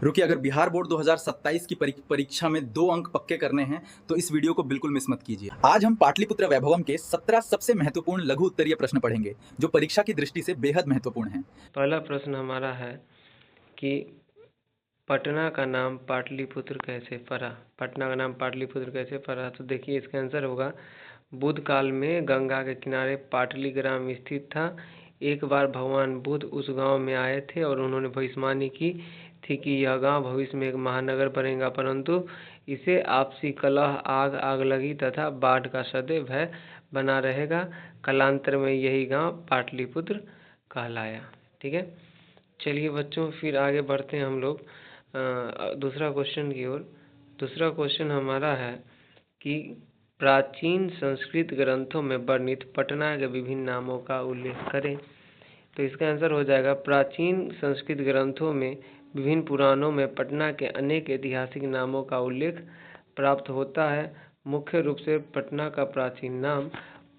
रुकिए, अगर बिहार बोर्ड 2027 की परीक्षा में 2 अंक पक्के करने हैं तो इस वीडियो को बिल्कुल मिस मत कीजिए। आज हम पाटलिपुत्र वैभवम के 17 सबसे महत्वपूर्ण लघु उत्तरीय प्रश्न पढ़ेंगे जो परीक्षा की दृष्टि से बेहद महत्वपूर्ण हैं। पहला प्रश्न हमारा है कि पटना का नाम पाटलिपुत्र कैसे पड़ा। पटना का नाम पाटलिपुत्र कैसे पड़ा, तो देखिए इसका आंसर होगा बुद्ध काल में गंगा के किनारे पाटली ग्राम स्थित था। एक बार भगवान बुद्ध उस गांव में आए थे और उन्होंने भविष्यवाणी की थी कि यह गांव भविष्य में एक महानगर बनेगा, परंतु इसे आपसी कलह, आग लगी तथा बाढ़ का सदैव भय बना रहेगा। कालांतर में यही गांव पाटलिपुत्र कहलाया। ठीक है, चलिए बच्चों फिर आगे बढ़ते हैं हम लोग दूसरा क्वेश्चन की ओर। दूसरा क्वेश्चन हमारा है कि प्राचीन संस्कृत ग्रंथों में वर्णित पटना के विभिन्न नामों का उल्लेख करें। तो इसका आंसर हो जाएगा प्राचीन संस्कृत ग्रंथों में विभिन्न पुराणों में पटना के अनेक ऐतिहासिक नामों का उल्लेख प्राप्त होता है। मुख्य रूप से पटना का प्राचीन नाम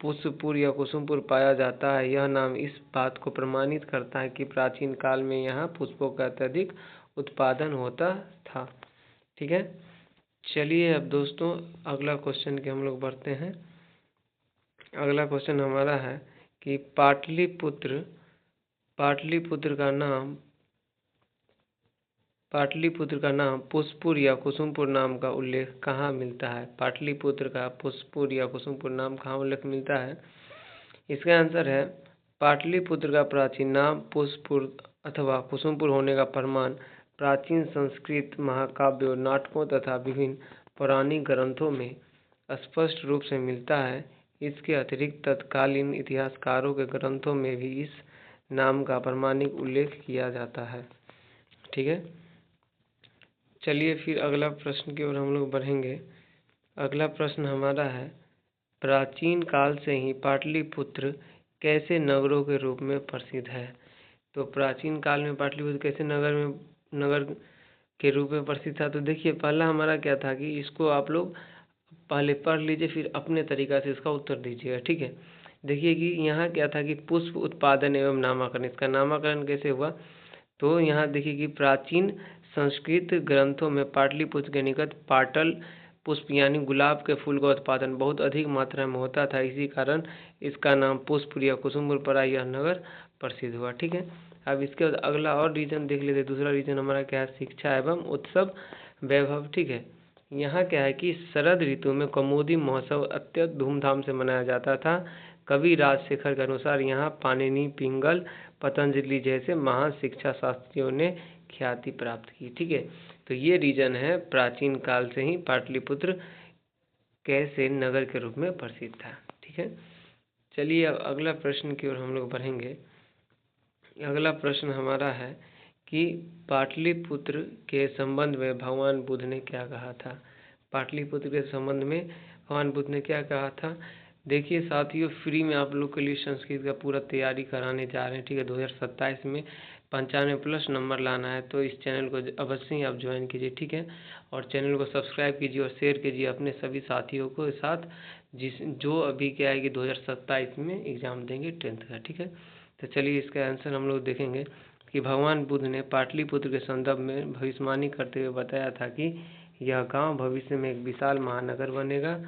पुष्पपुर या कुसुमपुर पाया जाता है। यह नाम इस बात को प्रमाणित करता है कि प्राचीन काल में यहाँ पुष्पों का अत्यधिक उत्पादन होता था। ठीक है, चलिए अब दोस्तों अगला क्वेश्चन के हम लोग बढ़ते हैं। अगला क्वेश्चन हमारा है कि पाटलिपुत्र का नाम पुष्पपुर या कुसुमपुर नाम का उल्लेख कहाँ मिलता है। पाटलिपुत्र का पुष्पपुर या कुसुमपुर नाम कहाँ उल्लेख मिलता है। इसका आंसर है पाटलिपुत्र का प्राचीन नाम पुष्पपुर अथवा कुसुमपुर होने का प्रमाण प्राचीन संस्कृत महाकाव्यों, नाटकों तथा विभिन्न पौराणिक ग्रंथों में स्पष्ट रूप से मिलता है। इसके अतिरिक्त तत्कालीन इतिहासकारों के ग्रंथों में भी इस नाम का प्रामाणिक उल्लेख किया जाता है। ठीक है, चलिए फिर अगला प्रश्न की ओर हम लोग बढ़ेंगे। अगला प्रश्न हमारा है प्राचीन काल से ही पाटलिपुत्र कैसे नगरों के रूप में प्रसिद्ध है। तो प्राचीन काल में पाटलिपुत्र कैसे नगर के रूप में प्रसिद्ध था। तो देखिए पहला हमारा क्या था कि इसको आप लोग पहले पढ़ लीजिए, फिर अपने तरीका से इसका उत्तर दीजिएगा। ठीक है, देखिए कि यहाँ क्या था कि पुष्प उत्पादन एवं नामाकरण, इसका नामकरण कैसे हुआ। तो यहाँ देखिए कि प्राचीन संस्कृत ग्रंथों में पाटलिपुत्र के निकट पाटल पुष्प यानी गुलाब के फूल का उत्पादन बहुत अधिक मात्रा में होता था। इसी कारण इसका नाम पुष्पपुर या कुसुमपुर पड़ा, यह नगर प्रसिद्ध हुआ। ठीक है, अब इसके बाद अगला और रीजन देख लेते हैं। दूसरा रीजन हमारा क्या है, शिक्षा एवं उत्सव वैभव। ठीक है, यहाँ क्या है कि शरद ऋतु में कौमुदी महोत्सव अत्यंत धूमधाम से मनाया जाता था। कवि राजशेखर के अनुसार यहाँ पाणिनि, पिंगल, पतंजलि जैसे महान शिक्षा शास्त्रियों ने ख्याति प्राप्त की। ठीक है, तो ये रीजन है प्राचीन काल से ही पाटलिपुत्र कैसे नगर के रूप में प्रसिद्ध था। ठीक है, चलिए अब अगला प्रश्न की ओर हम लोग बढ़ेंगे। अगला प्रश्न हमारा है कि पाटलिपुत्र के संबंध में भगवान बुद्ध ने क्या कहा था। पाटलिपुत्र के संबंध में भगवान बुद्ध ने क्या कहा था। देखिए साथियों, फ्री में आप लोग के लिए संस्कृत का पूरा तैयारी कराने जा रहे हैं। ठीक है, 2027 में 95+ नंबर लाना है, तो इस चैनल को अवश्य ही आप ज्वाइन कीजिए। ठीक है, और चैनल को सब्सक्राइब कीजिए और शेयर कीजिए अपने सभी साथियों को साथ जो अभी क्या है कि 2027 में एग्ज़ाम देंगे 10th का। ठीक है, तो चलिए इसका आंसर हम लोग देखेंगे कि भगवान बुद्ध ने पाटलिपुत्र के संदर्भ में भविष्यवाणी करते हुए बताया था कि यह गांव भविष्य में एक विशाल महानगर बनेगा,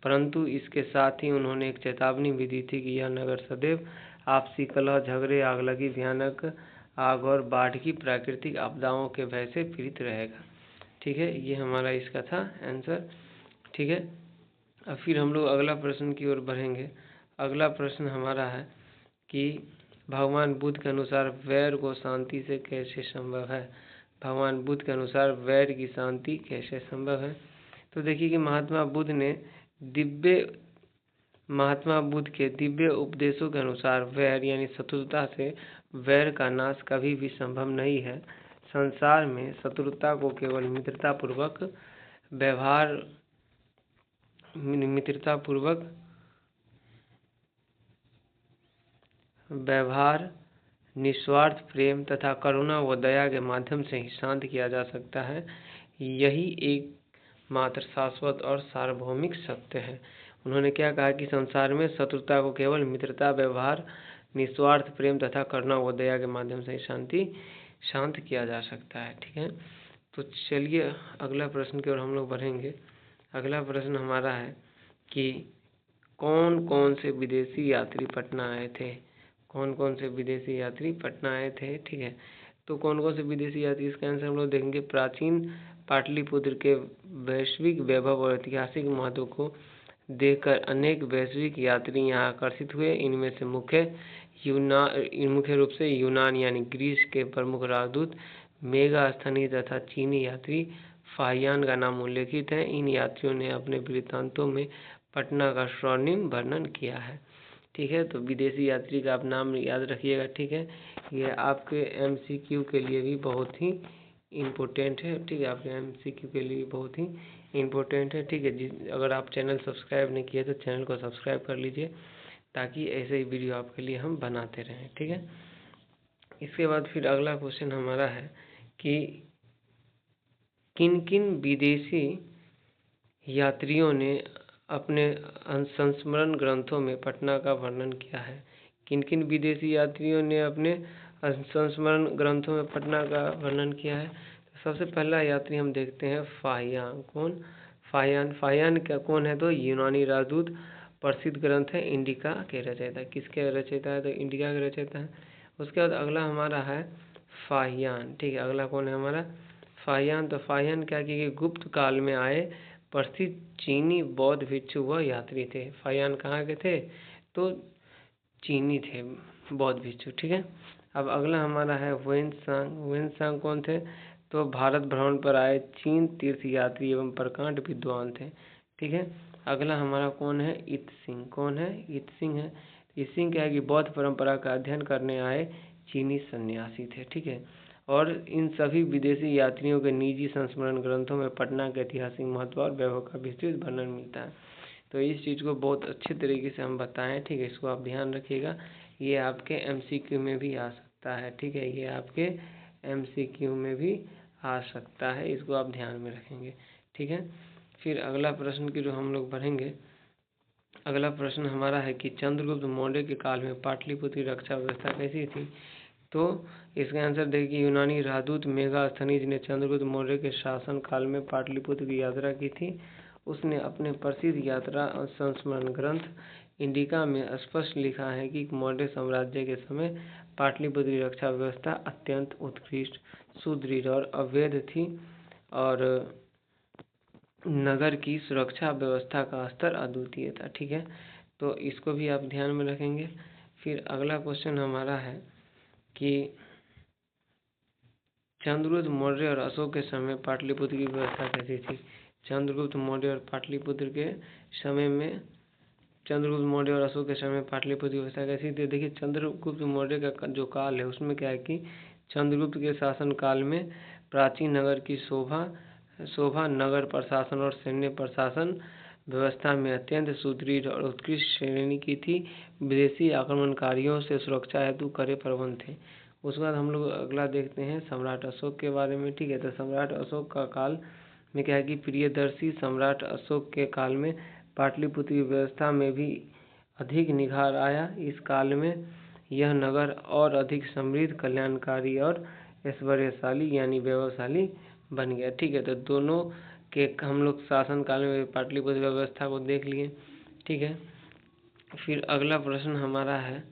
परंतु इसके साथ ही उन्होंने एक चेतावनी भी दी थी कि यह नगर सदैव आपसी कलह, झगड़े, आगलगी, भयानक आग और बाढ़ की प्राकृतिक आपदाओं के भय से पीड़ित रहेगा। ठीक है, ये हमारा इसका था आंसर। ठीक है, अब फिर हम लोग अगला प्रश्न की ओर बढ़ेंगे। अगला प्रश्न हमारा है कि भगवान बुद्ध के अनुसार वैर को शांति से कैसे संभव है। भगवान बुद्ध के अनुसार वैर की शांति कैसे संभव है। तो देखिए कि महात्मा बुद्ध के दिव्य उपदेशों के अनुसार वैर यानी शत्रुता से वैर का नाश कभी भी संभव नहीं है। संसार में शत्रुता को केवल मित्रतापूर्वक व्यवहार, निस्वार्थ प्रेम तथा करुणा व दया के माध्यम से ही शांत किया जा सकता है। यही एकमात्र शाश्वत और सार्वभौमिक सत्य है। उन्होंने क्या कहा कि संसार में शत्रुता को केवल मित्रता, व्यवहार, निस्वार्थ प्रेम तथा करुणा व दया के माध्यम से ही शांत किया जा सकता है। ठीक है, तो चलिए अगला प्रश्न की ओर हम लोग बढ़ेंगे। अगला प्रश्न हमारा है कि कौन कौन से विदेशी यात्री पटना आए थे। कौन कौन से विदेशी यात्री पटना आए थे, ठीक है। तो कौन कौन से विदेशी यात्री, इसका आंसर हम लोग देखेंगे। प्राचीन पाटलिपुत्र के वैश्विक वैभव और ऐतिहासिक महत्व को देखकर अनेक वैश्विक यात्री यहाँ आकर्षित हुए। इनमें से मुख्य रूप से यूनान यानी ग्रीस के प्रमुख राजदूत, मेगास्थनीय तथा चीनी यात्री फाहियान का नाम उल्लेखित है। इन यात्रियों ने अपने वृत्तांतों में पटना का स्वर्णिम वर्णन किया है, ठीक है। तो विदेशी यात्री का आप नाम याद रखिएगा, ठीक है। ये आपके एमसीक्यू के लिए भी बहुत ही इम्पोर्टेंट है, ठीक है। आपके एमसीक्यू के लिए बहुत ही इम्पोर्टेंट है, ठीक है। अगर आप चैनल सब्सक्राइब नहीं किए तो चैनल को सब्सक्राइब कर लीजिए, ताकि ऐसे ही वीडियो आपके लिए हम बनाते रहें, ठीक है। इसके बाद फिर अगला क्वेश्चन हमारा है कि किन किन विदेशी यात्रियों ने अपने संस्मरण ग्रंथों में पटना का वर्णन किया है। किन किन विदेशी यात्रियों ने अपने संस्मरण ग्रंथों में पटना का वर्णन किया है। तो सबसे पहला यात्री हम देखते हैं फाहियान। कौन? फाहियान। फाहियान क्या कौन है? तो यूनानी राजदूत। प्रसिद्ध ग्रंथ है इंडिका के रचयिता। किसके रचयिता है? तो इंडिका के रचयिता है। उसके बाद अगला हमारा है फाहियान, ठीक है। अगला कौन है हमारा? फाहियान। तो फाहियान क्या कि गुप्त काल में आए प्रसिद्ध चीनी बौद्ध भिक्षु व यात्री थे। फाहियान कहाँ के थे? तो चीनी थे, बौद्ध भिक्षु, ठीक है। अब अगला हमारा है वेनसांग। वेनसांग कौन थे? तो भारत भ्रमण पर आए चीन तीर्थ यात्री एवं प्रकांड विद्वान थे, ठीक है। अगला हमारा कौन है? इत सिंह। कौन है? इत सिंह है। इत सिंह क्या है कि बौद्ध परंपरा का अध्ययन करने आए चीनी सन्यासी थे, ठीक है। और इन सभी विदेशी यात्रियों के निजी संस्मरण ग्रंथों में पटना के ऐतिहासिक महत्व और वैभव का विस्तृत वर्णन मिलता है। तो इस चीज़ को बहुत अच्छे तरीके से हम बताएं, ठीक है। इसको आप ध्यान रखिएगा, ये आपके एमसीक्यू में भी आ सकता है, ठीक है। ये आपके एमसीक्यू में भी आ सकता है, इसको आप ध्यान में रखेंगे, ठीक है। फिर अगला प्रश्न की जो हम लोग बढ़ेंगे, अगला प्रश्न हमारा है कि चंद्रगुप्त मौर्य के काल में पाटलिपुत्र की रक्षा व्यवस्था कैसी थी। तो इसका आंसर देखिए, यूनानी राजदूत मेगास्थनीज ने चंद्रगुप्त मौर्य के शासन काल में पाटलिपुत्र की यात्रा की थी। उसने अपने प्रसिद्ध यात्रा संस्मरण ग्रंथ इंडिका में स्पष्ट लिखा है कि मौर्य साम्राज्य के समय पाटलिपुत्र की रक्षा व्यवस्था अत्यंत उत्कृष्ट, सुदृढ़ और अवैध थी, और नगर की सुरक्षा व्यवस्था का स्तर अद्वितीय था, ठीक है। तो इसको भी आप ध्यान में रखेंगे। फिर अगला क्वेश्चन हमारा है कि चंद्रगुप्त मौर्य और अशोक के समय पाटलिपुत्र की व्यवस्था कैसी थी। चंद्रगुप्त मौर्य और पाटलिपुत्र के समय में चंद्रगुप्त मौर्य और अशोक के समय पाटलिपुत्र की व्यवस्था कैसी थी। देखिए, चंद्रगुप्त मौर्य का जो काल है उसमें क्या है कि चंद्रगुप्त के शासन काल में प्राचीन नगर की शोभा नगर प्रशासन और सैन्य प्रशासन व्यवस्था में अत्यंत सुदृढ़ और उत्कृष्ट श्रेणी की थी। विदेशी आक्रमणकारियों से सुरक्षा हेतु कड़े प्रबंध थे। उसके बाद हम लोग अगला देखते हैं सम्राट अशोक के बारे में, ठीक है। तो सम्राट अशोक का काल में क्या है कि प्रियदर्शी सम्राट अशोक के काल में पाटलिपुत्र की व्यवस्था में भी अधिक निखार आया। इस काल में यह नगर और अधिक समृद्ध, कल्याणकारी और ऐश्वर्यशाली यानी वैभवशाली बन गया, ठीक है। तो दोनों के हम लोग शासन काल में पाटलिपुत्र व्यवस्था को देख लिए, ठीक है। फिर अगला प्रश्न हमारा है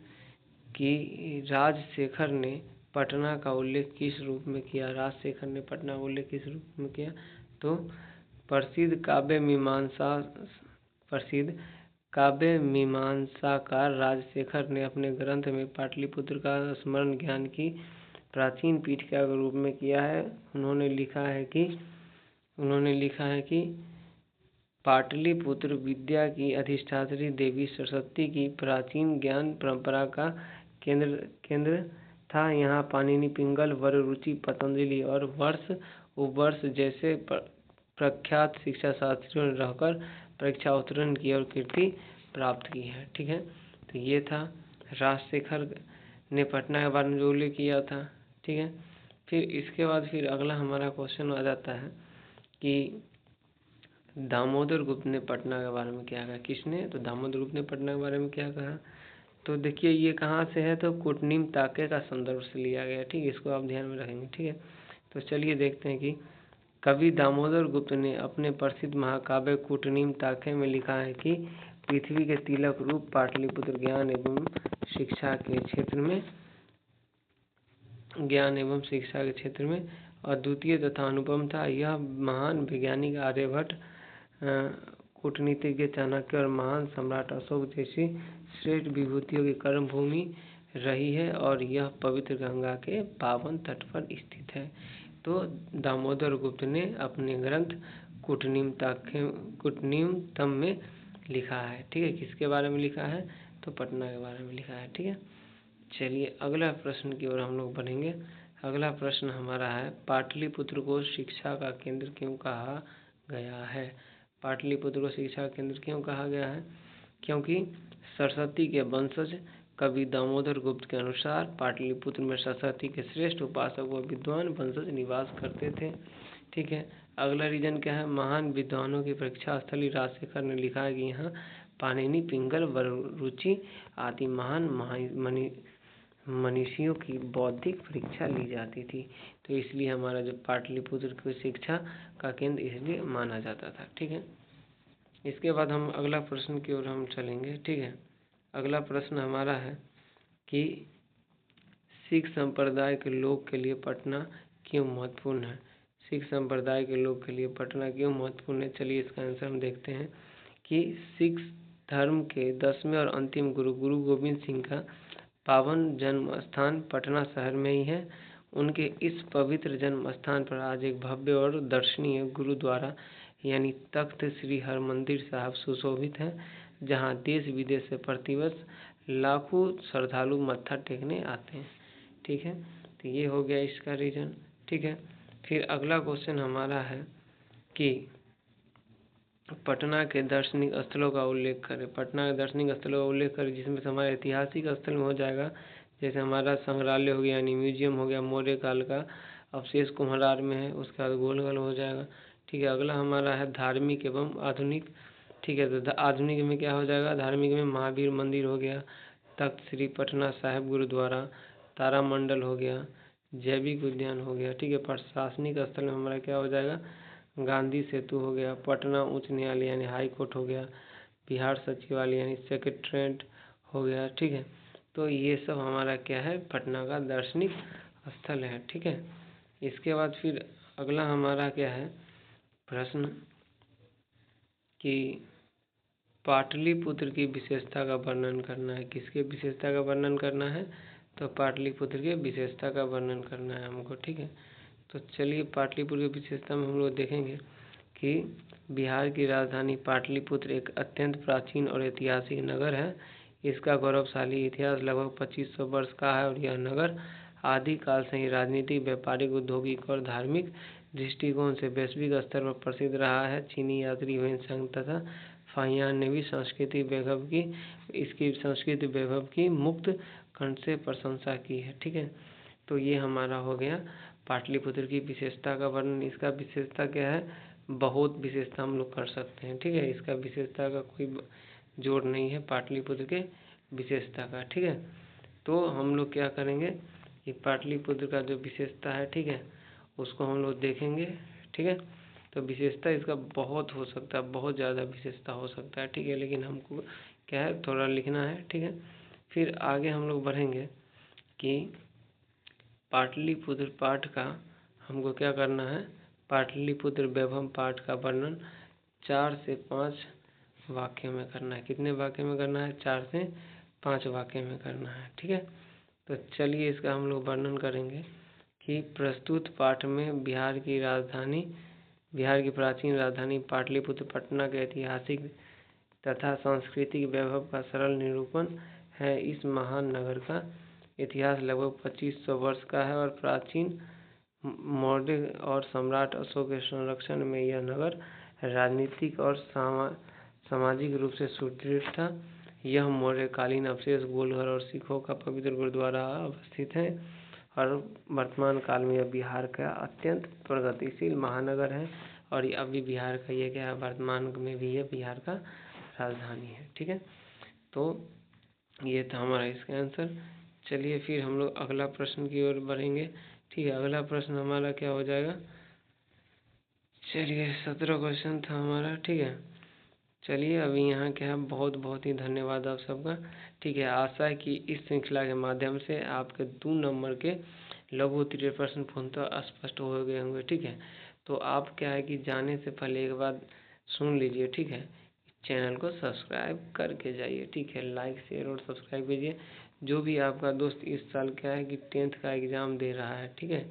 कि राजशेखर ने पटना का उल्लेख किस रूप में किया। राजशेखर ने पटना का उल्लेख किस रूप में किया। तो प्रसिद्ध काव्य मीमांसाकार राजशेखर ने अपने ग्रंथ में पाटलिपुत्र का स्मरण ज्ञान की प्राचीन पीठिका के रूप में किया है। उन्होंने लिखा है कि पाटलिपुत्र विद्या की अधिष्ठात्री देवी सरस्वती की प्राचीन ज्ञान परंपरा का केंद्र था। यहाँ पाणिनि, पिंगल, वररुचि, पतंजलि और वर्ष उपवर्ष जैसे प्रख्यात शिक्षा शास्त्रियों ने रहकर परीक्षा उत्तीर्ण की और कीर्ति प्राप्त की है, ठीक है। तो ये था राजशेखर ने पटना के बारे में जो उल्लेख किया था, ठीक है। फिर इसके बाद फिर अगला हमारा क्वेश्चन आ जाता है कि दामोदर गुप्त ने पटना के बारे में क्या कहा। किसने? तो दामोदर गुप्त ने पटना के बारे में क्या कहा। तो देखिए, ये कहाँ से है, तो कुटनीम ताके का संदर्भ से लिया गया, ठीक है। इसको आप ध्यान में रखेंगे, ठीक है। तो चलिए देखते हैं कि कवि दामोदर गुप्त ने अपने प्रसिद्ध महाकाव्य कूटनीम ताखे में लिखा है कि पृथ्वी के तिलक रूप पाटलिपुत्र ज्ञान एवं शिक्षा के क्षेत्र में अद्वितीय तथा अनुपम था। यह महान वैज्ञानिक आर्यभट्ट, कूटनीतिज्ञ चाणक्य और महान सम्राट अशोक जैसी श्रेष्ठ विभूतियों की कर्म भूमि रही है और यह पवित्र गंगा के पावन तट पर स्थित है। तो दामोदर गुप्त ने अपने ग्रंथ कूटनीमतम में लिखा है। ठीक है, किसके बारे में लिखा है? तो पटना के बारे में लिखा है। ठीक है, चलिए अगला प्रश्न की ओर हम लोग बढ़ेंगे। अगला प्रश्न हमारा है, पाटलिपुत्र को शिक्षा का केंद्र क्यों कहा गया है? पाटलिपुत्र को शिक्षा का केंद्र क्यों कहा गया है? क्योंकि सरस्वती के वंशज कवि दामोदर गुप्त के अनुसार पाटलिपुत्र में सरस्वती के श्रेष्ठ उपासक व विद्वान वंशज निवास करते थे। ठीक है, अगला रीजन क्या है? महान विद्वानों की परीक्षा स्थली राजशेखर ने लिखा है कि यहाँ पाणिनि, पिंगल, वररुचि आदि महान मनीषियों की बौद्धिक परीक्षा ली जाती थी। तो इसलिए हमारा जो पाटलिपुत्र की शिक्षा का केंद्र इसलिए माना जाता था। ठीक है, इसके बाद हम अगला प्रश्न की ओर हम चलेंगे। ठीक है, अगला प्रश्न हमारा है कि सिख संप्रदाय के लोग के लिए पटना क्यों महत्वपूर्ण है? सिख संप्रदाय के लोग के लिए पटना क्यों महत्वपूर्ण है? चलिए इसका आंसर हम देखते हैं कि सिख धर्म के 10वें और अंतिम गुरु गोविंद सिंह का पावन जन्म स्थान पटना शहर में ही है। उनके इस पवित्र जन्म स्थान पर आज एक भव्य और दर्शनीय गुरुद्वारा यानी तख्त श्री हरमंदिर साहब सुशोभित है, जहां देश विदेश से प्रतिवर्ष लाखों श्रद्धालु मत्था टेकने आते हैं। ठीक है, तो ये हो गया इसका रीजन। ठीक है, फिर अगला क्वेश्चन हमारा है कि पटना के दार्शनिक स्थलों का उल्लेख करें। पटना के दार्शनिक स्थलों का उल्लेख करें जिसमें से हमारे ऐतिहासिक स्थल में हो जाएगा, जैसे हमारा संग्रहालय हो गया यानी म्यूजियम हो गया, मौर्य काल का अवशेष कुम्हरार में है, उसके बाद गोलघर हो जाएगा। ठीक है, अगला हमारा है धार्मिक एवं आधुनिक। ठीक है, तो आधुनिक में क्या हो जाएगा? धार्मिक में महावीर मंदिर हो गया, तख्त श्री पटना साहिब गुरुद्वारा, तारामंडल हो गया, जैविक उद्यान हो गया। ठीक है, प्रशासनिक स्थल में हमारा क्या हो जाएगा? गांधी सेतु हो गया, पटना उच्च न्यायालय यानी हाई कोर्ट हो गया, बिहार सचिवालय यानी सेक्रेटरीट हो गया। ठीक है, तो ये सब हमारा क्या है? पटना का दार्शनिक स्थल है। ठीक है, इसके बाद फिर अगला हमारा क्या है प्रश्न कि पाटलिपुत्र की विशेषता का वर्णन करना है। किसके विशेषता का वर्णन करना है? तो पाटलिपुत्र के विशेषता का वर्णन करना है हमको। ठीक है, तो चलिए पाटलिपुत्र की विशेषता में हम लोग देखेंगे कि बिहार की राजधानी पाटलिपुत्र एक अत्यंत प्राचीन और ऐतिहासिक नगर है। इसका गौरवशाली इतिहास लगभग 2500 वर्ष का है और यह नगर आदिकाल से ही राजनीतिक, व्यापारिक, औद्योगिक और धार्मिक दृष्टिकोण से वैश्विक स्तर पर प्रसिद्ध रहा है। चीनी यात्री हुएन सांग तथा फाहियान ने भी इसकी संस्कृति वैभव की मुक्त कंठ से प्रशंसा की है। ठीक है, तो ये हमारा हो गया पाटलिपुत्र की विशेषता का वर्णन। इसका विशेषता क्या है? बहुत विशेषता हम लोग कर सकते हैं। ठीक है, इसका विशेषता का कोई जोड़ नहीं है पाटलिपुत्र के विशेषता का। ठीक है, तो हम लोग क्या करेंगे कि पाटलिपुत्र का जो विशेषता है, ठीक है, उसको हम लोग देखेंगे। ठीक है, तो विशेषता इसका बहुत हो सकता है, बहुत ज़्यादा विशेषता हो सकता है। ठीक है, लेकिन हमको क्या है थोड़ा लिखना है। ठीक है, फिर आगे हम लोग बढ़ेंगे कि पाटलिपुत्र पाठ का हमको क्या करना है? पाटलिपुत्र वैभव पाठ का वर्णन 4 से 5 वाक्य में करना है। कितने वाक्य में करना है? 4 से 5 वाक्य में करना है। ठीक है, तो चलिए इसका हम लोग वर्णन करेंगे कि प्रस्तुत पाठ में बिहार की प्राचीन राजधानी पाटलिपुत्र पटना के ऐतिहासिक तथा सांस्कृतिक वैभव का सरल निरूपण है। इस महान नगर का इतिहास लगभग 2500 वर्ष का है और प्राचीन मौर्य और सम्राट अशोक के संरक्षण में यह नगर राजनीतिक और सामाजिक रूप से सुदृढ़ था। यह मौर्यकालीन अवशेष, गोलघर और सिखों का पवित्र गुरुद्वारा अवस्थित है और वर्तमान काल में यह बिहार का अत्यंत प्रगतिशील महानगर है और ये अभी बिहार का ये क्या है? वर्तमान में भी ये बिहार का राजधानी है। ठीक है, तो ये था हमारा इसका आंसर। चलिए फिर हम लोग अगला प्रश्न की ओर बढ़ेंगे। ठीक है, अगला प्रश्न हमारा क्या हो जाएगा? चलिए 17 क्वेश्चन था हमारा, ठीक है। चलिए अभी यहाँ क्या है, बहुत बहुत ही धन्यवाद आप सबका, ठीक है। आशा है कि इस श्रृंखला के माध्यम से आपके 2 नंबर के लघु उत्तरीय प्रश्न पूर्णतः स्पष्ट हो गए होंगे, ठीक है। तो आप क्या है कि जाने से पहले एक बार सुन लीजिए, ठीक है। चैनल को सब्सक्राइब करके जाइए, ठीक है। लाइक शेयर और सब्सक्राइब कीजिए। जो भी आपका दोस्त इस साल क्या है कि 10th का एग्ज़ाम दे रहा है, ठीक है,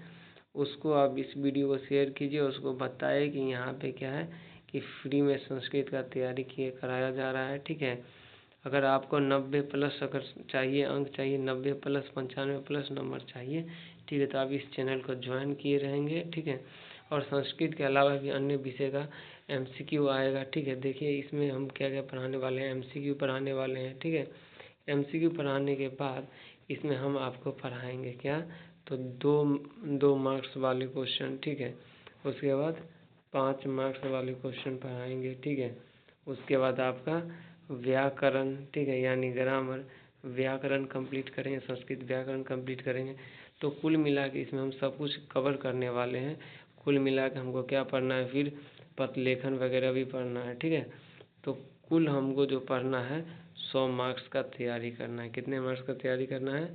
उसको आप इस वीडियो को शेयर कीजिए, उसको बताइए कि यहाँ पे क्या है कि फ्री में संस्कृत का तैयारी किए कराया जा रहा है, ठीक है। अगर आपको 90 प्लस अगर चाहिए, अंक चाहिए 90 प्लस 95 प्लस नंबर चाहिए, ठीक है, तो आप इस चैनल को ज्वाइन किए रहेंगे, ठीक है। और संस्कृत के अलावा भी अन्य विषय का MCQ आएगा, ठीक है। देखिए इसमें हम क्या क्या पढ़ाने वाले हैं, MCQ पढ़ाने वाले हैं, ठीक है। MCQ पढ़ाने के बाद इसमें हम आपको पढ़ाएंगे क्या, तो दो 2 मार्क्स वाले क्वेश्चन, ठीक है। उसके बाद 5 मार्क्स वाले क्वेश्चन पढ़ाएंगे, ठीक है। उसके बाद आपका व्याकरण, ठीक है, यानी ग्रामर, व्याकरण कंप्लीट करेंगे, संस्कृत व्याकरण कंप्लीट करेंगे। तो कुल मिला के इसमें हम सब कुछ कवर करने वाले हैं। कुल मिला के हमको क्या पढ़ना है, फिर पथलेखन वगैरह भी पढ़ना है, ठीक है। तो कुल हमको जो पढ़ना है 100 मार्क्स का तैयारी करना है। कितने मार्क्स का तैयारी करना है,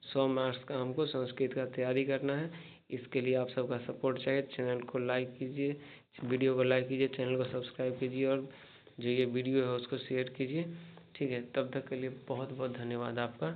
100 मार्क्स का हमको संस्कृत का तैयारी करना है। इसके लिए आप सबका सपोर्ट चाहिए। चैनल को लाइक कीजिए, वीडियो को लाइक कीजिए, चैनल को सब्सक्राइब कीजिए और जो ये वीडियो है उसको शेयर कीजिए, ठीक है। तब तक के लिए बहुत बहुत धन्यवाद आपका।